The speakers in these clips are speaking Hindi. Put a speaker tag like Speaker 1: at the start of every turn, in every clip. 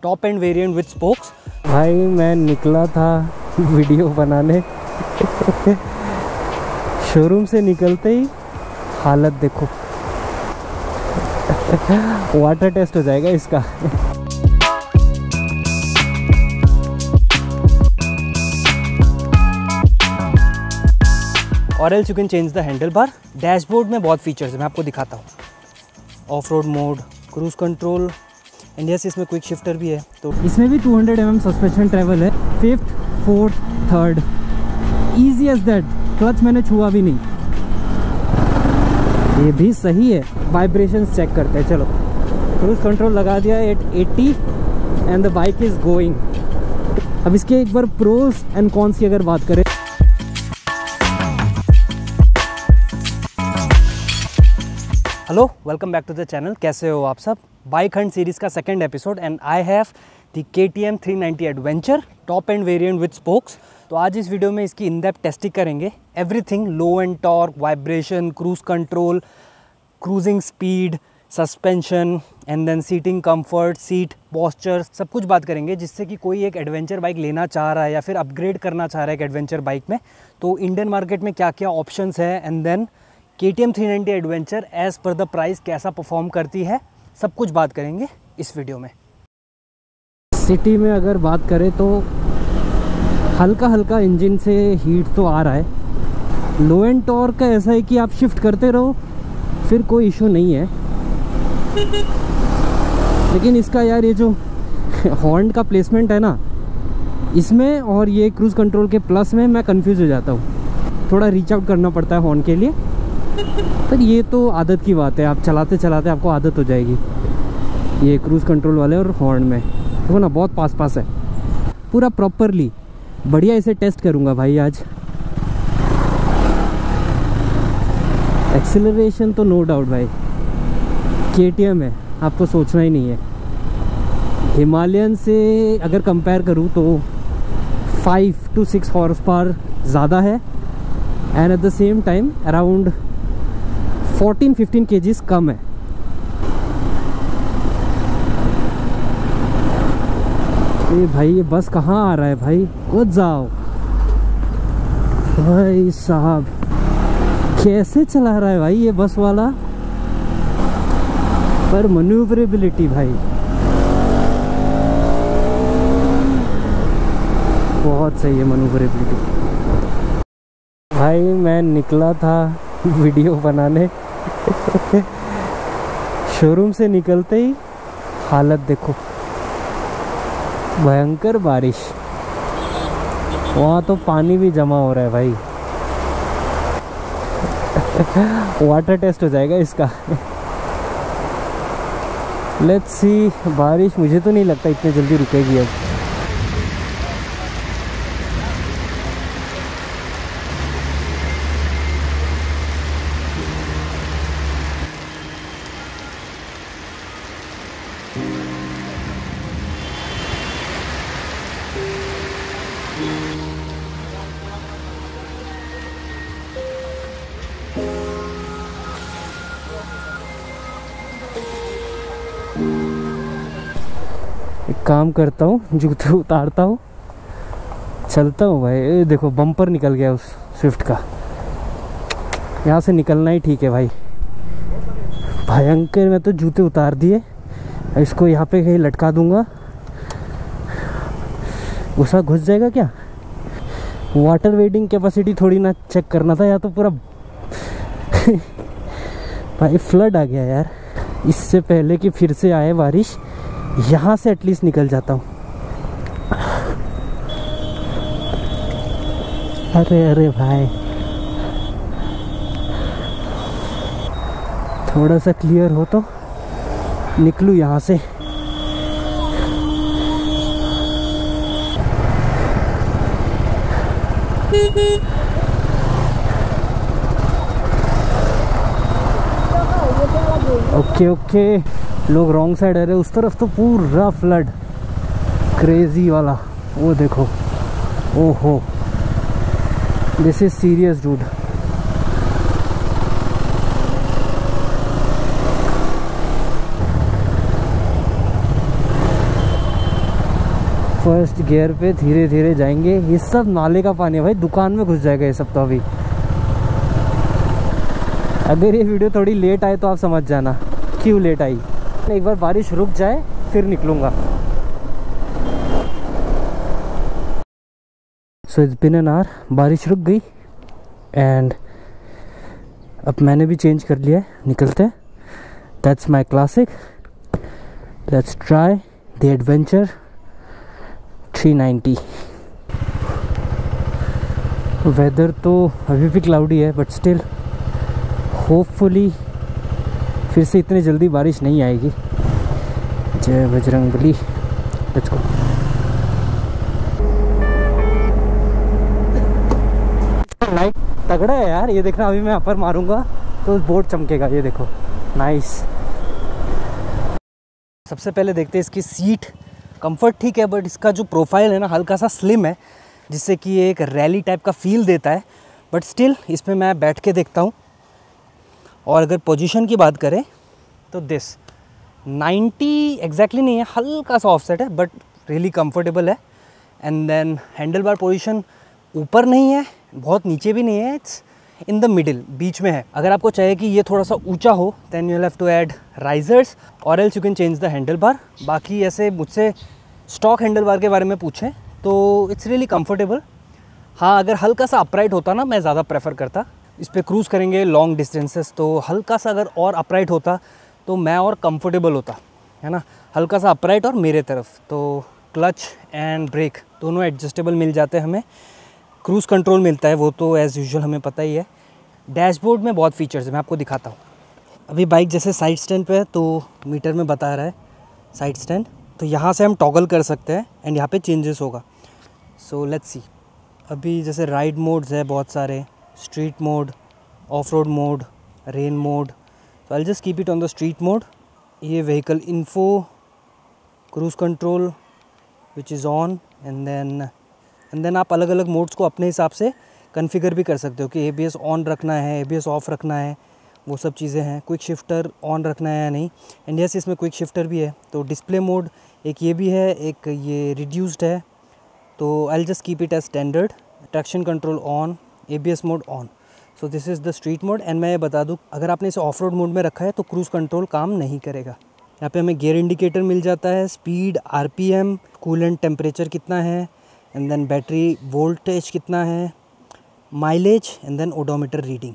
Speaker 1: Top end variant with spokes.
Speaker 2: भाई मैं निकला था वीडियो बनाने शोरूम से निकलते ही हालत देखो वाटर टेस्ट हो जाएगा इसका।
Speaker 1: और else you can change the handle bar. Dashboard में बहुत फीचर्स है, मैं आपको दिखाता हूँ। Of road mode, cruise control and yes इसमें क्विक शिफ्टर भी है। तो
Speaker 2: इसमें भी 200 mm सस्पेंशन ट्रैवल है, 5th, 4th, 3rd, easy as that. Clutch मैंने छुआ भी नहीं, ये भी सही है। वाइब्रेशंस चेक करते हैं। चलो क्रूज कंट्रोल लगा दिया है 80 and the bike is going. अब इसके एक बार प्रोस एंड कॉन्स की अगर बात करें,
Speaker 1: hello, welcome back to the channel. कैसे हो आप सब? बाइक हंट सीरीज़ का second episode and I have the KTM 390 adventure top end variant with spokes. तो आज इस वीडियो में इसकी इन डेप्थ टेस्टिंग करेंगे। Everything low end torque, vibration, cruise control, cruising speed, suspension and then seating comfort, seat posture, सब कुछ बात करेंगे, जिससे कि कोई एक एडवेंचर बाइक लेना चाह रहा है या फिर अपग्रेड करना चाह रहा है एक एडवेंचर बाइक में, तो इंडियन मार्केट में क्या क्या ऑप्शंस है and then KTM 390 adventure as per the price कैसा परफॉर्म करती है, सब कुछ बात करेंगे इस वीडियो में।
Speaker 2: सिटी में अगर बात करें तो हल्का हल्का इंजन से हीट तो आ रहा है। लो एंड टॉर्क का ऐसा है कि आप शिफ्ट करते रहो फिर कोई इशू नहीं है। लेकिन इसका यार ये जो हॉर्न का प्लेसमेंट है ना, इसमें और ये क्रूज़ कंट्रोल के प्लस में मैं कंफ्यूज हो जाता हूँ। थोड़ा रीच आउट करना पड़ता है हॉर्न के लिए, पर ये तो आदत की बात है। आप चलाते चलाते आपको आदत हो जाएगी ये क्रूज़ कंट्रोल वाले और हॉर्न में। देखो ना, बहुत पास पास है पूरा प्रॉपरली। बढ़िया इसे टेस्ट करूँगा भाई आज। एक्सेलरेशन तो नो डाउट भाई KTM है, आपको सोचना ही नहीं है। हिमालयन से अगर कंपेयर करूँ तो 5 to 6 हॉर्स पावर ज़्यादा है and at the same time around 14-15 kgs कम है। ये भाई ये बस कहाँ आ रहा है भाई, कूद जाओ भाई साहब। कैसे चला रहा है भाई ये बस वाला, पर मैन्यूवरेबिलिटी भाई बहुत सही है। मैन्यूवरेबिलिटी भाई मैं निकला था वीडियो बनाने शोरूम से निकलते ही हालत देखो, भयंकर बारिश। वहाँ तो पानी भी जमा हो रहा है भाई वाटर टेस्ट हो जाएगा इसका। Let's see. बारिश मुझे तो नहीं लगता इतनी जल्दी रुकेगी अब। एक काम करता हूँ, जूते उतारता हूँ, चलता हूँ भाई। ये देखो बम्पर निकल गया उस स्विफ्ट का। यहाँ से निकलना ही ठीक है भाई। भयंकर। मैं तो जूते उतार दिए, इसको यहाँ पे कहीं लटका दूंगा। गुस्सा घुस जाएगा क्या? वाटर वेटिंग कैपेसिटी थोड़ी ना चेक करना था, या तो पूरा भाई फ्लड आ गया यार। इससे पहले कि फिर से आए बारिश, यहाँ से एटलीस्ट निकल जाता हूँ। अरे अरे भाई, थोड़ा सा क्लियर हो तो निकलूँ यहाँ से। ओके ओके, लोग रॉन्ग साइड आ रहे हैं। उस तरफ तो पूरा फ्लड क्रेजी वाला, वो देखो। ओहो, this is serious dude. First gear पे धीरे धीरे जाएंगे। ये सब नाले का पानी है भाई, दुकान में घुस जाएगा ये सब तो अभी। अगर ये वीडियो थोड़ी लेट आए तो आप समझ जाना क्यों लेट आई। एक बार बारिश रुक जाए फिर निकलूँगा। So it's been an hour, बारिश रुक गई एंड अब मैंने भी चेंज कर लिया है, निकलते हैं। That's my classic, let's try the adventure 390। Weather तो अभी भी क्लाउडी है बट स्टिल होपफुली फिर से इतनी जल्दी बारिश नहीं आएगी। जय बजरंगबली, लेट्स गो। लाइट तगड़ा है यार, ये देखना अभी मैं अपर मारूंगा तो बोर्ड चमकेगा, ये देखो नाइस।
Speaker 1: सबसे पहले देखते हैं इसकी सीट। कंफर्ट ठीक है बट इसका जो प्रोफाइल है ना हल्का सा स्लिम है, जिससे कि ये एक रैली टाइप का फील देता है। बट स्टिल इसमें मैं बैठ के देखता हूँ। और अगर पोजीशन की बात करें तो दिस 90 एग्जैक्टली नहीं है, हल्का सा ऑफसेट है बट रियली कंफर्टेबल है। And then handlebar position ऊपर नहीं है, बहुत नीचे भी नहीं है, इट्स इन द मिडिल, बीच में है। अगर आपको चाहिए कि ये थोड़ा सा ऊंचा हो then you have to add risers or else you can change the handle bar. बाकी ऐसे मुझसे स्टॉक हैंडल बार के बारे में पूछें तो इट्स रियली कंफर्टेबल। हाँ, अगर हल्का सा अपराइट होता ना मैं ज़्यादा प्रेफर करता। इस पर क्रूज़ करेंगे लॉन्ग डिस्टेंसेस तो हल्का सा अगर और अपराइट होता तो मैं और कंफर्टेबल होता, है ना। हल्का सा अपराइट और मेरे तरफ, तो क्लच एंड ब्रेक दोनों एडजस्टेबल मिल जाते हैं हमें। क्रूज़ कंट्रोल मिलता है, वो तो एज़ यूजुअल हमें पता ही है। डैशबोर्ड में बहुत फीचर्स है, मैं आपको दिखाता हूँ। अभी बाइक जैसे साइड स्टैंड पे है तो मीटर में बता रहा है साइड स्टैंड, तो यहाँ से हम टॉगल कर सकते हैं एंड यहाँ पे चेंजेस होगा। So let's see. अभी जैसे राइड मोड्स है बहुत सारे, street mode, off road mode, rain mode. तो I just keep it on the street mode. ये vehicle info, cruise control which is on and then आप अलग अलग मोड्स को अपने हिसाब से कॉन्फ़िगर भी कर सकते हो कि ABS ऑन रखना है, ABS ऑफ़ रखना है, वो सब चीज़ें हैं। क्विक शिफ्टर ऑन रखना है या नहीं, एंड यस इसमें क्विक शिफ्टर भी है। तो डिस्प्ले मोड एक ये भी है, एक ये रिड्यूस्ड है, तो I just keep it as standard. Traction control on, ABS mode on. So this is the street mode. And मैं ये बता दूँ, अगर आपने इसे ऑफ रोड मोड में रखा है तो क्रूज़ कंट्रोल काम नहीं करेगा। यहाँ पे हमें गियर इंडिकेटर मिल जाता है, स्पीड, RPM, कूलेंट टेम्परेचर कितना है, एंड देन बैटरी वोल्टेज कितना है, mileage, and then odometer reading.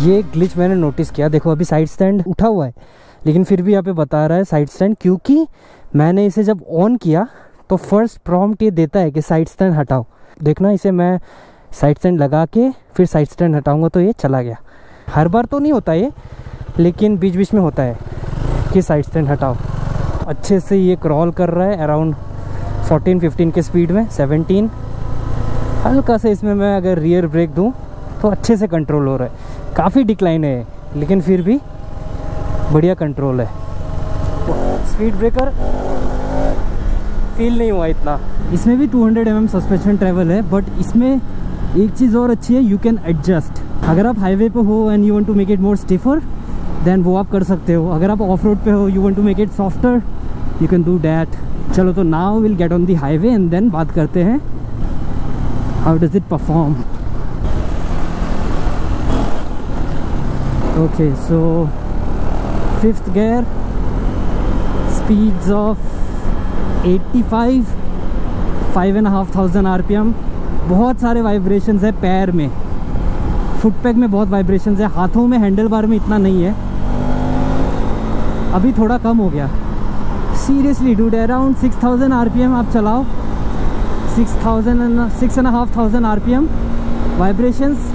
Speaker 2: ये ग्लिच मैंने नोटिस किया। देखो अभी साइड स्टैंड उठा हुआ है लेकिन फिर भी यहाँ पे बता रहा है साइड स्टैंड, क्योंकि मैंने इसे जब ऑन किया तो फर्स्ट प्रॉम्प्ट ये देता है कि साइड स्टैंड हटाओ। देखना, इसे मैं साइड स्टैंड लगा के फिर साइड स्टैंड हटाऊंगा तो ये चला गया। हर बार तो नहीं होता ये, लेकिन बीच बीच में होता है कि साइड स्टैंड हटाओ। अच्छे से ये क्रॉल कर रहा है अराउंड 14-15 के स्पीड में, 17। हल्का से इसमें मैं अगर रियर ब्रेक दूँ तो अच्छे से कंट्रोल हो रहा है। काफ़ी डिक्लाइन है लेकिन फिर भी बढ़िया कंट्रोल है। स्पीड ब्रेकर फील नहीं हुआ इतना। इसमें भी 200 mm सस्पेंशन ट्रैवल है, बट इसमें एक चीज़ और अच्छी है, यू कैन एडजस्ट। अगर आप हाईवे पे हो and you want to make it more stiffer then वो आप कर सकते हो। अगर आप ऑफ रोड पे हो, you want to make it softer, you can do that. चलो तो now will get on the highway and then बात करते हैं how does it perform. Okay, so 5th gear, speeds of 85, 5,500 RPM। बहुत सारे वाइब्रेशंस है पैर में, फुट पैक में बहुत वाइब्रेशंस है, हाथों में हैंडल बार में इतना नहीं है। अभी थोड़ा कम हो गया, सीरियसली डूड, अराउंड 6000 RPM आप चलाओ, 6,500 RPM, वाइब्रेशंस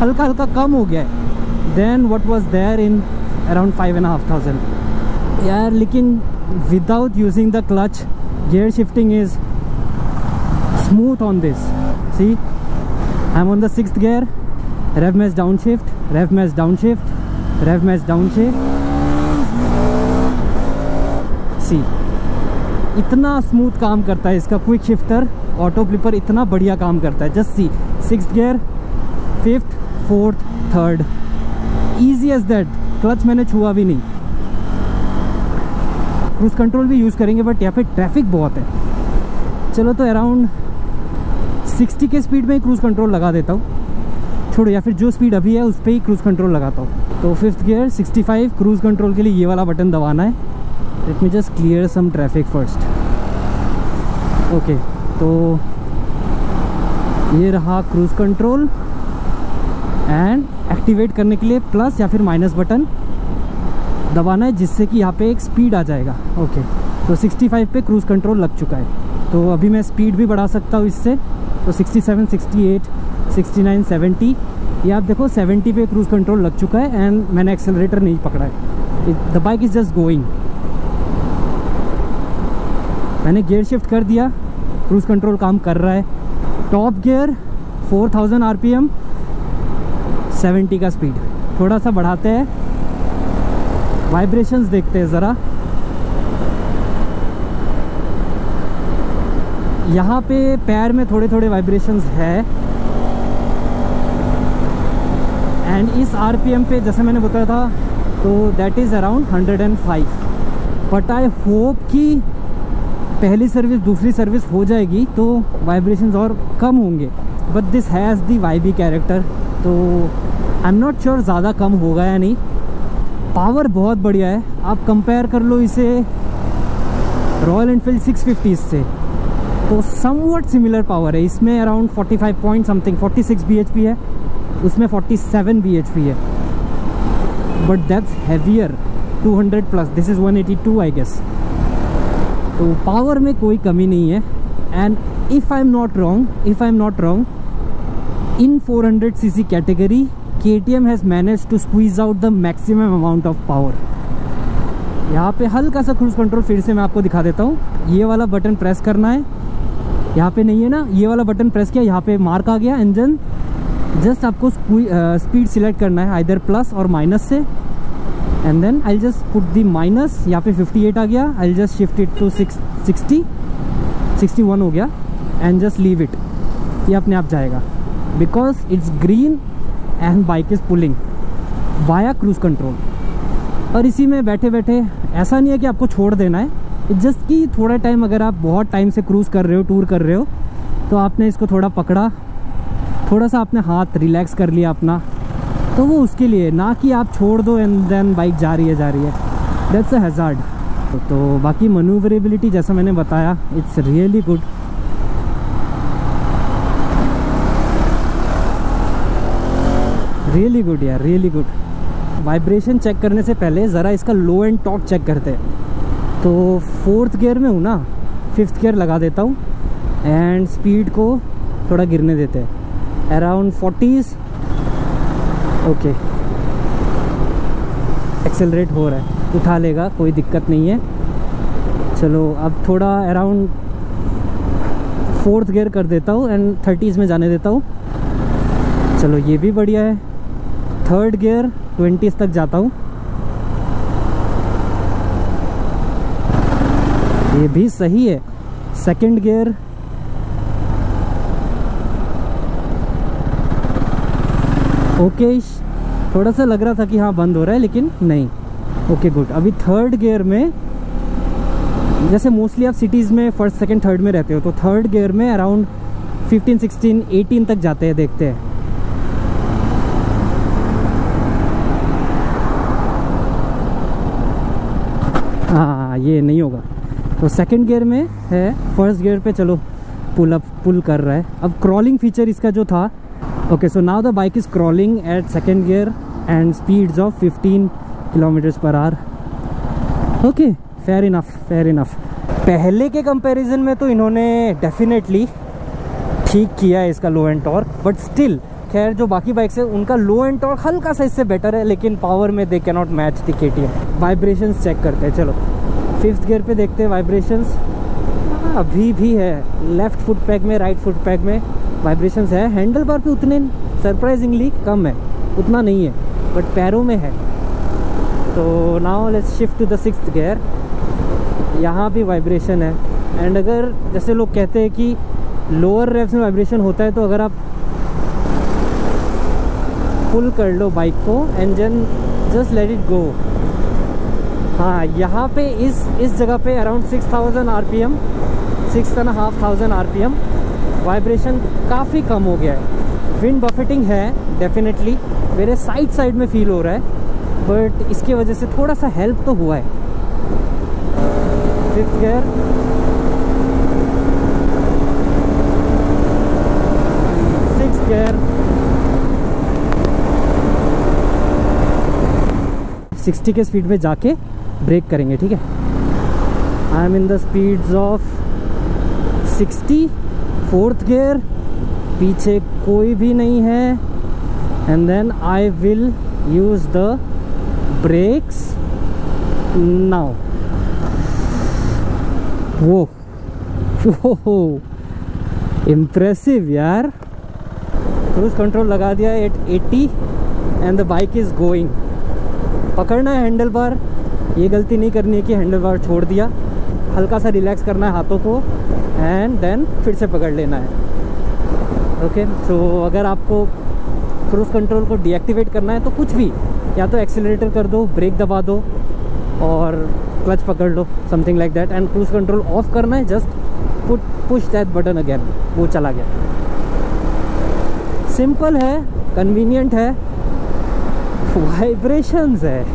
Speaker 2: हल्का हल्का कम हो गया है then what was there in around 5,500 यार। लेकिन without using the clutch, gear shifting is smooth on this. See, I am on the 6th gear, rev mesh downshift, rev mesh downshift, rev mesh downshift। सी, इतना स्मूथ काम करता है इसका क्विक शिफ्टर, ऑटो फ्लिपर इतना बढ़िया काम करता है। Just see, 6th gear, 5th, 4th, 3rd, easy as that. Clutch मैंने छुआ भी नहीं। क्रूज कंट्रोल भी यूज़ करेंगे बट यहाँ पे ट्रैफिक बहुत है। चलो तो अराउंड 60 के स्पीड में ही क्रूज कंट्रोल लगा देता हूँ, छोड़ो, या फिर जो स्पीड अभी है उस पर ही क्रूज कंट्रोल लगाता हूँ। तो 5th gear 65 क्रूज कंट्रोल के लिए ये वाला बटन दबाना है। Let me just clear some traffic first. Okay, तो ये रहा क्रूज कंट्रोल, एंड एक्टिवेट करने के लिए प्लस या फिर माइनस बटन दबाना है, जिससे कि यहाँ पे एक स्पीड आ जाएगा। ओके, तो 65 पे क्रूज कंट्रोल लग चुका है। तो अभी मैं स्पीड भी बढ़ा सकता हूँ इससे, तो 67, 68, 69, 70, ये आप देखो 70 पे क्रूज कंट्रोल लग चुका है एंड मैंने एक्सेलरेटर नहीं पकड़ा है। The bike is just going. मैंने गियर शिफ्ट कर दिया, क्रूज कंट्रोल काम कर रहा है। टॉप गियर 4000 RPM, 70 का स्पीड, थोड़ा सा बढ़ाते हैं, वाइब्रेशंस देखते हैं ज़रा। यहाँ पे पैर में थोड़े थोड़े वाइब्रेशंस है एंड इस RPM पे जैसे मैंने बताया था तो that is around 105। But I hope कि पहली सर्विस दूसरी सर्विस हो जाएगी तो वाइब्रेशंस और कम होंगे। But this has the vibey character, तो आई एम नॉट श्योर ज़्यादा कम होगा या नहीं। पावर बहुत बढ़िया है, आप कंपेयर कर लो इसे रॉयल एनफील्ड 650 से, तो समवट सिमिलर पावर है। इसमें अराउंड 45 पॉइंट समथिंग 46 bhp है, उसमें 47 bhp है, but that's heavier, 200 plus, this is 182 I guess. तो पावर में कोई कमी नहीं है। And if I am not wrong, in 400cc category KTM has manage to squeeze out the maximum amount of power. यहाँ पे हल्का सा क्रूज कंट्रोल फिर से मैं आपको दिखा देता हूँ। ये वाला बटन प्रेस करना है, यहाँ पे नहीं है ना, ये वाला बटन प्रेस किया, यहाँ पे मार्क आ गया इंजन। जस्ट आपको स्पीड सिलेक्ट करना है आइदर प्लस और माइनस से, and then I just put the minus. यहाँ पे 58 आ गया, I just shift it to 61 हो गया एंड जस्ट लीव इट। ये अपने आप जाएगा because it's green and bike is pulling via cruise control. और इसी में बैठे बैठे ऐसा नहीं है कि आपको छोड़ देना है, इट्स जस्ट कि थोड़ा टाइम अगर आप बहुत टाइम से क्रूज़ कर रहे हो, टूर कर रहे हो, तो आपने इसको थोड़ा पकड़ा, थोड़ा सा आपने हाथ रिलैक्स कर लिया अपना, तो वो उसके लिए, ना कि आप छोड़ दो एंड देन बाइक जा रही है। That's a hazard. तो बाकी मनूवरेबिलिटी जैसा मैंने बताया, it's really good. Really good यार, रियली गुड। वाइब्रेशन चेक करने से पहले ज़रा इसका लो एंड टॉर्क चेक करते हैं। तो 4th गियर में हूँ ना, 5th गियर लगा देता हूँ एंड स्पीड को थोड़ा गिरने देते हैं अराउंड 40s। ओके, एक्सेलरेट हो रहा है, उठा लेगा, कोई दिक्कत नहीं है। चलो अब थोड़ा अराउंड 4th गियर कर देता हूँ एंड 30s में जाने देता हूँ। चलो ये भी बढ़िया है। 3rd गियर 20s तक जाता हूँ, ये भी सही है। 2nd गियर ओके, थोड़ा सा लग रहा था कि हाँ बंद हो रहा है, लेकिन नहीं। Okay good. अभी 3rd गियर में, जैसे मोस्टली आप सिटीज़ में 1st, 2nd, 3rd में रहते हो, तो 3rd गियर में अराउंड 15, 16, 18 तक जाते हैं, देखते हैं। हाँ, ये नहीं होगा। तो 2nd गियर में है, 1st गियर पे चलो पुल कर रहा है। अब क्रॉलिंग फीचर इसका जो था, okay, so now the bike is crawling at 2nd gear and speeds of 15 km/h। Okay, fair enough. पहले के कंपैरिजन में तो इन्होंने डेफिनेटली ठीक किया है इसका लो एंड टॉर्क, बट स्टिल खैर जो बाकी बाइक्स है उनका लो एंड टॉर्क हल्का सा इससे बेटर है, लेकिन पावर में they can not match the KTM। Vibrations check करते हैं, चलो 5th गियर पे देखते हैं वाइब्रेशंस। अभी भी है, लेफ्ट फुट पैक में राइट फुट पैक में वाइब्रेशंस है। हैंडल बार पे उतने सरप्राइजिंगली कम है, उतना नहीं है, बट पैरों में है। तो now let's shift to the 6th gear. यहाँ भी वाइब्रेशन है। एंड अगर जैसे लोग कहते हैं कि लोअर रेव्स में वाइब्रेशन होता है, तो अगर आप पुल कर लो बाइक को and then just let it go. हाँ, यहाँ पे इस जगह पे अराउंड 6000 RPM, 6500 RPM वाइब्रेशन काफ़ी कम हो गया है। विंड बफेटिंग है डेफिनेटली, मेरे साइड में फील हो रहा है, बट इसकी वजह से थोड़ा सा हेल्प तो हुआ है। 5th गियर, 6th गियर, 60 के स्पीड में जाके ब्रेक करेंगे, ठीक है। I am in the speeds of 60। 4th gear, पीछे कोई भी नहीं है, and then I will use the brakes now. वो इम्प्रेसिव यार। क्रूज कंट्रोल लगा दिया at 80 and the bike is going. पकड़ना है हैंडल बार, ये गलती नहीं करनी है कि हैंडल बार छोड़ दिया, हल्का सा रिलैक्स करना है हाथों को एंड देन फिर से पकड़ लेना है। ओके, सो अगर आपको क्रूज कंट्रोल को डीएक्टिवेट करना है तो कुछ भी, या तो एक्सीलरेटर कर दो, ब्रेक दबा दो और क्लच पकड़ लो, something like that. And cruise control off करना है, just push that button again, वो चला गया। सिंपल है, कन्वीनियंट है, वाइब्रेशंस है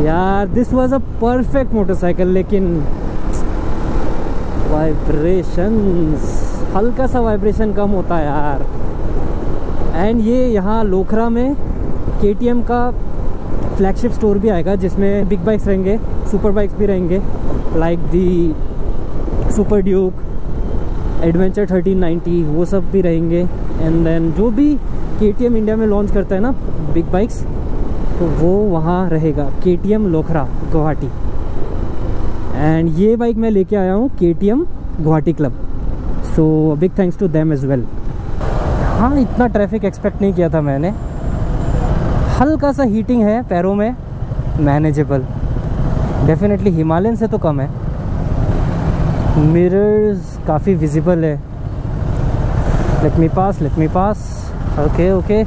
Speaker 2: यार। This was a perfect motorcycle, लेकिन वाइब्रेशंस, हल्का सा वाइब्रेशन कम होता है यार। एंड ये यहाँ लोखरा में KTM का फ्लैगशिप स्टोर भी आएगा, जिसमें बिग बाइक्स रहेंगे, सुपर बाइक्स भी रहेंगे, like the super Duke, adventure 1390, वो सब भी रहेंगे। एंड देन जो भी KTM इंडिया में लॉन्च करता है ना बिग बाइक्स, तो वो वहाँ रहेगा, KTM लोखरा गुवाहाटी। एंड ये बाइक मैं लेके आया हूँ KTM Guwahati club, so big thanks to them as well. हाँ, इतना ट्रैफिक एक्सपेक्ट नहीं किया था मैंने। हल्का सा हीटिंग है पैरों में, मैनेजेबल, डेफिनेटली हिमालयन से तो कम है। मिरर्स काफ़ी विजिबल है। Let me pass. Okay,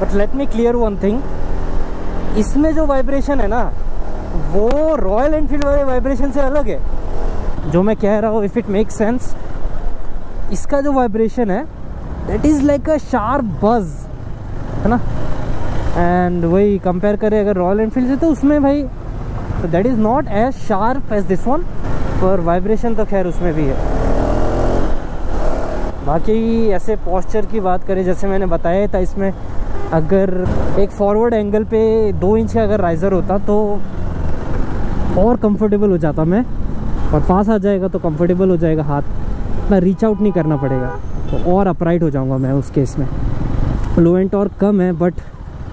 Speaker 2: but let me clear one thing, इसमें जो वाइब्रेशन है ना, वो रॉयल एनफील्ड वाले वाइब्रेशन से अलग है। जो मैं कह रहा हूँ, इफ़ इट मेक सेंस, इसका जो वाइब्रेशन है that is like a sharp बज, है ना। एंड वही कंपेयर करें अगर रॉयल एनफील्ड से, तो उसमें भाई that is not as sharp as this one, पर वाइब्रेशन तो खैर उसमें भी है। बाकी ऐसे पोस्चर की बात करें, जैसे मैंने बताया था, इसमें अगर एक फॉरवर्ड एंगल पे 2 इंच का अगर राइज़र होता तो और कंफर्टेबल हो जाता मैं, और पास आ जाएगा तो कंफर्टेबल हो जाएगा, हाथ इतना रीच आउट नहीं करना पड़ेगा, तो और अपराइट हो जाऊंगा मैं उस केस में। लो एंड टॉर्क कम है, बट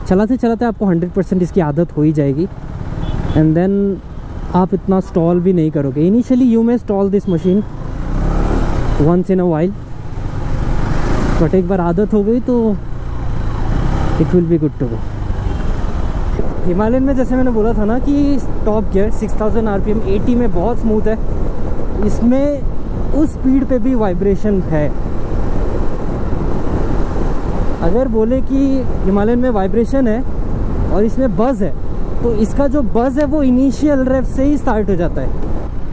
Speaker 2: चलाते चलाते आपको 100% इसकी आदत हो ही जाएगी। एंड देन आप इतना स्टॉल भी नहीं करोगे। Initially you may stall this machine once in a while, but एक बार आदत हो गई तो it will be good to go. Himalayan में जैसे मैंने बोला था ना कि टॉप गियर 6000 RPM 80 में बहुत स्मूथ है, इसमें उस स्पीड पे भी वाइब्रेशन है। अगर बोले कि हिमालयन में वाइब्रेशन है और इसमें बज़ है, तो इसका जो बज़ है वो इनिशियल रेव से ही स्टार्ट हो जाता है।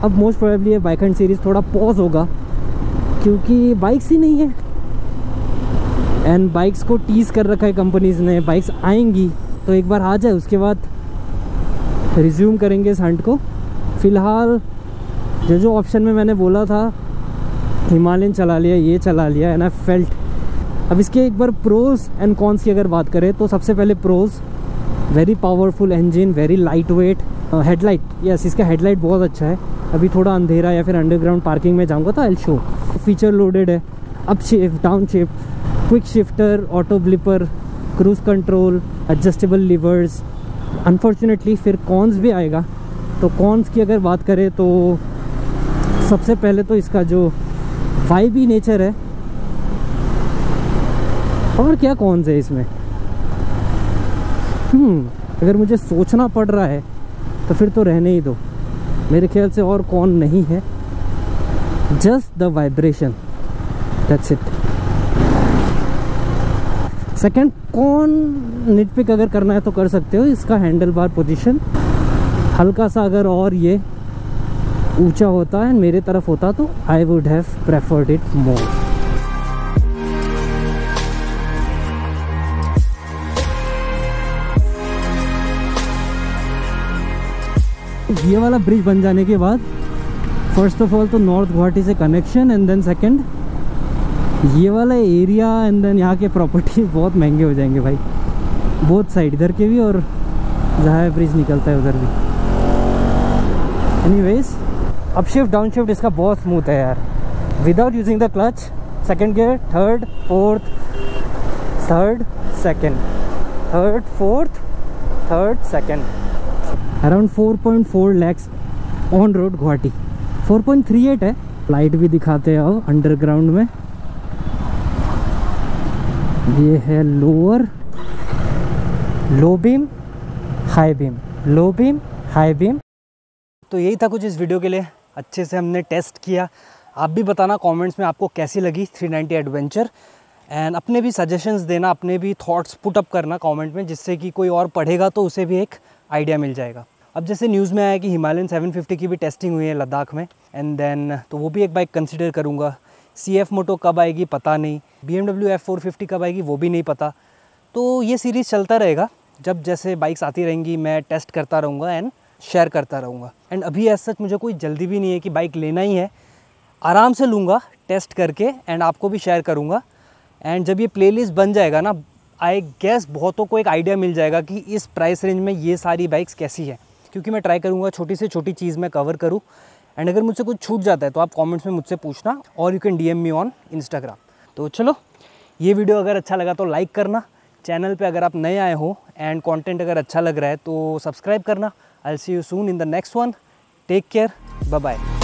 Speaker 2: अब मोस्ट प्रोबेबली ये बाइक एंड सीरीज़ थोड़ा पॉज होगा, क्योंकि बाइक्स ही नहीं है, एंड बाइक्स को टीज़ कर रखा है कंपनीज़ ने। बाइक्स आएंगी तो एक बार आ जाए, उसके बाद रिज्यूम करेंगे इस हंट को। फ़िलहाल जो ऑप्शन में मैंने बोला था, हिमालयन चला लिया, ये चला लिया, एंड आई फेल्ट। अब इसके एक बार प्रोज एंड कॉन्स की अगर बात करें, तो सबसे पहले pros, very powerful engine, very light weight, headlight, yes इसका हेडलाइट बहुत अच्छा है। अभी थोड़ा अंधेरा या फिर अंडरग्राउंड पार्किंग में जाऊँगा तो I will show. Feature loaded है, up shift, down shift, quick shifter, auto blipper, cruise control, adjustable levers. Unfortunately फिर कॉन्स भी आएगा। तो कॉन्स की अगर बात करें तो सबसे पहले तो इसका जो वाइबी नेचर है, और क्या कॉन्स है इसमें, अगर मुझे सोचना पड़ रहा है तो फिर तो रहने ही दो। मेरे ख्याल से और कौन नहीं है, just the vibration, that's it. Second कौन निटपिक अगर करना है तो कर सकते हो, इसका हैंडल बार पोजीशन हल्का सा अगर और ये ऊंचा होता है मेरे तरफ होता तो I would have preferred it more. ये वाला ब्रिज बन जाने के बाद फर्स्ट ऑफ ऑल तो नॉर्थ गुवाहाटी से कनेक्शन, एंड देन सेकंड ये वाला एरिया, एंड देन यहाँ के प्रॉपर्टीज बहुत महंगे हो जाएंगे भाई, बोथ साइड, इधर के भी और जहाँ ब्रिज निकलता है उधर भी। Anyways, up shift down shift इसका बहुत स्मूथ है यार, without using the clutch. Second gear, third, fourth, third, second, third, fourth, third, second. Around 4.4 lakhs on road Guwahati, 4.38 है। लाइट भी दिखाते हैं अब अंडरग्राउंड में। ये है lower, low beam, high beam, low beam, high beam.
Speaker 1: तो यही था कुछ इस वीडियो के लिए, अच्छे से हमने टेस्ट किया। आप भी बताना कमेंट्स में आपको कैसी लगी 390 एडवेंचर, एंड अपने भी सजेशंस देना, अपने भी थॉट्स पुट अप करना कमेंट में, जिससे कि कोई और पढ़ेगा तो उसे भी एक आइडिया मिल जाएगा। अब जैसे न्यूज़ में आया कि हिमालयन 750 की भी टेस्टिंग हुई है लद्दाख में, एंड देन तो वो भी एक बाइक कंसिडर करूँगा। CF मोटो कब आएगी पता नहीं, BMW F450 कब आएगी वो भी नहीं पता। तो ये सीरीज़ चलता रहेगा, जब जैसे बाइक्स आती रहेंगी मैं टेस्ट करता रहूँगा एंड शेयर करता रहूँगा। एंड अभी ऐसा सच मुझे कोई जल्दी भी नहीं है कि बाइक लेना ही है, आराम से लूँगा टेस्ट करके एंड आपको भी शेयर करूँगा। एंड जब ये प्लेलिस्ट बन जाएगा ना, आई गेस बहुतों को एक आइडिया मिल जाएगा कि इस प्राइस रेंज में ये सारी बाइक्स कैसी है, क्योंकि मैं ट्राई करूँगा छोटी से छोटी चीज़ मैं कवर करूँ। एंड अगर मुझसे कुछ छूट जाता है तो आप कमेंट्स में मुझसे पूछना, और you can DM me on Instagram. तो चलो, ये वीडियो अगर अच्छा लगा तो लाइक करना, चैनल पे अगर आप नए आए हो एंड कंटेंट अगर अच्छा लग रहा है तो सब्सक्राइब करना। I will see you soon in the next one. Take care, bye bye.